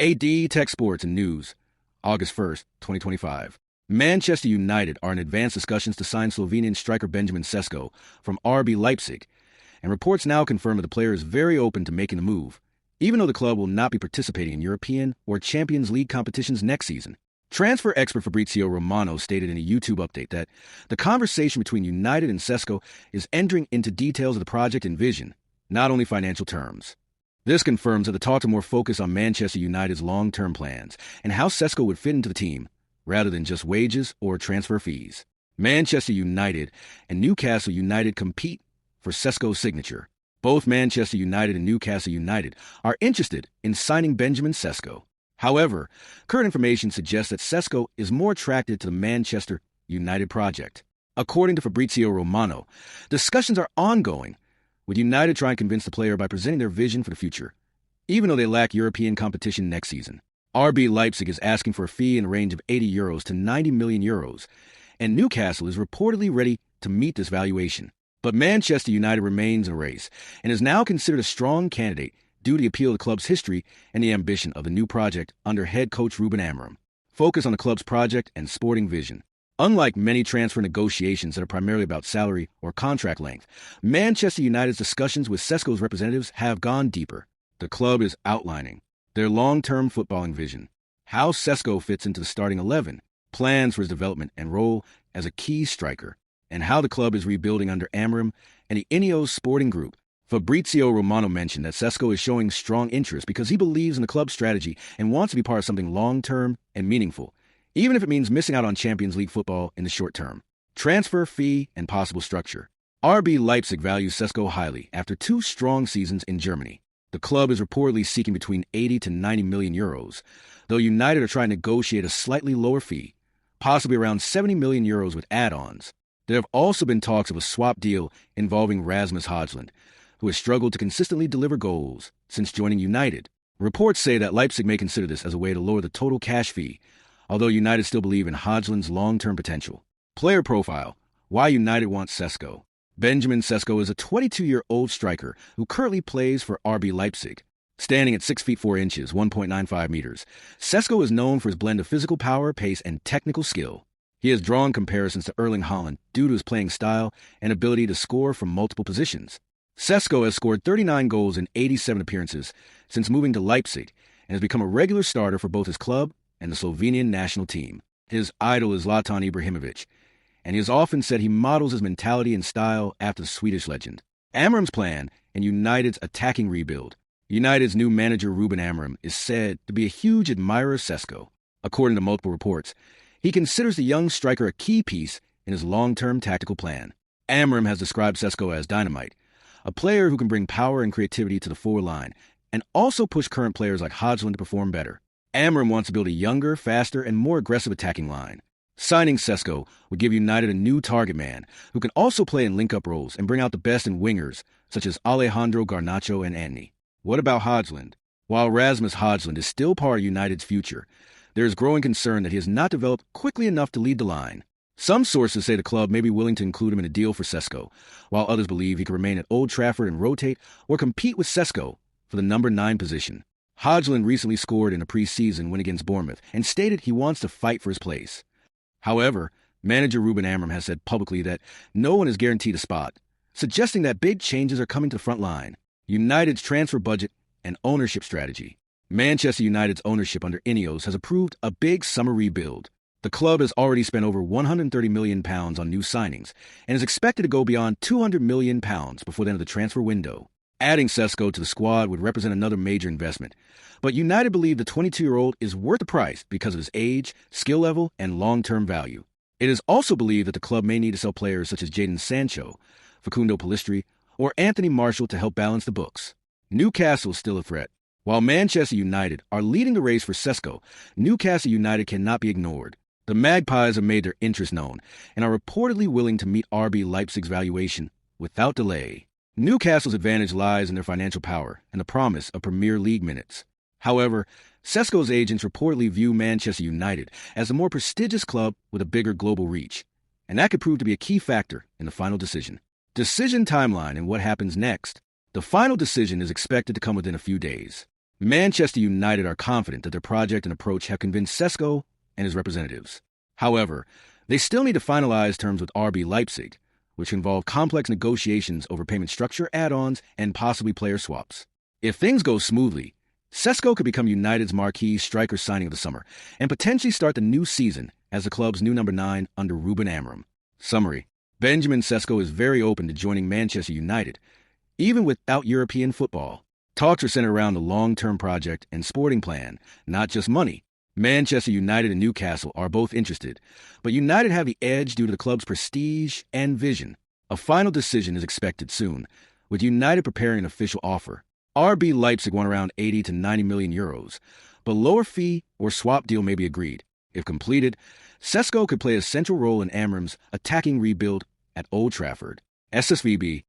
AD Tech Sports and News, August 1st, 2025. Manchester United are in advanced discussions to sign Slovenian striker Benjamin Šeško from RB Leipzig, and reports now confirm that the player is very open to making the move, even though the club will not be participating in European or Champions League competitions next season. Transfer expert Fabrizio Romano stated in a YouTube update that the conversation between United and Šeško is entering into details of the project and vision, not only financial terms. This confirms that the talks are more focused on Manchester United's long-term plans and how Šeško would fit into the team, rather than just wages or transfer fees. Manchester United and Newcastle United compete for Šeško's signature. Both Manchester United and Newcastle United are interested in signing Benjamin Šeško. However, current information suggests that Šeško is more attracted to the Manchester United project. According to Fabrizio Romano, discussions are ongoing, with United trying to convince the player by presenting their vision for the future, even though they lack European competition next season. RB Leipzig is asking for a fee in a range of €80 to €90 million, and Newcastle is reportedly ready to meet this valuation. But Manchester United remains in a race and is now considered a strong candidate due to the appeal of the club's history and the ambition of the new project under head coach Ruben Amorim. Focus on the club's project and sporting vision. Unlike many transfer negotiations that are primarily about salary or contract length, Manchester United's discussions with Šeško's representatives have gone deeper. The club is outlining their long-term footballing vision, how Šeško fits into the starting 11, plans for his development and role as a key striker, and how the club is rebuilding under Amorim and the Ineos Sporting Group. Fabrizio Romano mentioned that Šeško is showing strong interest because he believes in the club's strategy and wants to be part of something long-term and meaningful, even if it means missing out on Champions League football in the short term. Transfer fee and possible structure. RB Leipzig values Šeško highly after 2 strong seasons in Germany. The club is reportedly seeking between €80 to €90 million, though United are trying to negotiate a slightly lower fee, possibly around €70 million with add-ons. There have also been talks of a swap deal involving Rasmus Højlund, who has struggled to consistently deliver goals since joining United. Reports say that Leipzig may consider this as a way to lower the total cash fee, although United still believe in Højlund's long-term potential. Player profile. Why United wants Šeško. Benjamin Šeško is a 22-year-old striker who currently plays for RB Leipzig. Standing at 6 feet 4 inches, 1.95 meters, Šeško is known for his blend of physical power, pace, and technical skill. He has drawn comparisons to Erling Haaland due to his playing style and ability to score from multiple positions. Šeško has scored 39 goals in 87 appearances since moving to Leipzig and has become a regular starter for both his club and the Slovenian national team. His idol is Zlatan Ibrahimovic, and he has often said he models his mentality and style after the Swedish legend. Amorim's plan and United's attacking rebuild. United's new manager Ruben Amorim is said to be a huge admirer of Šeško. According to multiple reports, he considers the young striker a key piece in his long-term tactical plan. Amorim has described Šeško as dynamite, a player who can bring power and creativity to the forward line and also push current players like Højlund to perform better. Amorim wants to build a younger, faster, and more aggressive attacking line. Signing Šeško would give United a new target man who can also play in link-up roles and bring out the best in wingers such as Alejandro Garnacho and Antony. What about Højlund? While Rasmus Højlund is still part of United's future, there is growing concern that he has not developed quickly enough to lead the line. Some sources say the club may be willing to include him in a deal for Šeško, while others believe he could remain at Old Trafford and rotate or compete with Šeško for the number 9 position. Højlund recently scored in a pre-season win against Bournemouth and stated he wants to fight for his place. However, manager Ruben Amorim has said publicly that no one is guaranteed a spot, suggesting that big changes are coming to the front line. United's transfer budget and ownership strategy. Manchester United's ownership under Ineos has approved a big summer rebuild. The club has already spent over £130 million on new signings and is expected to go beyond £200 million before the end of the transfer window. Adding Šeško to the squad would represent another major investment, but United believe the 22-year-old is worth the price because of his age, skill level, and long-term value. It is also believed that the club may need to sell players such as Jadon Sancho, Facundo Pellistri, or Anthony Martial to help balance the books. Newcastle is still a threat. While Manchester United are leading the race for Šeško, Newcastle United cannot be ignored. The Magpies have made their interest known and are reportedly willing to meet RB Leipzig's valuation without delay. Newcastle's advantage lies in their financial power and the promise of Premier League minutes. However, Šeško's agents reportedly view Manchester United as a more prestigious club with a bigger global reach, and that could prove to be a key factor in the final decision. Decision timeline and what happens next. The final decision is expected to come within a few days. Manchester United are confident that their project and approach have convinced Šeško and his representatives. However, they still need to finalize terms with RB Leipzig, which involve complex negotiations over payment structure, add-ons, and possibly player swaps. If things go smoothly, Šeško could become United's marquee striker signing of the summer and potentially start the new season as the club's new number 9 under Ruben Amorim. Summary: Benjamin Šeško is very open to joining Manchester United, even without European football. Talks are centered around the long-term project and sporting plan, not just money. Manchester United and Newcastle are both interested, but United have the edge due to the club's prestige and vision. A final decision is expected soon, with United preparing an official offer. RB Leipzig want around 80 to 90 million euros, but lower fee or swap deal may be agreed. If completed, Šeško could play a central role in Amorim's attacking rebuild at Old Trafford. SSVB,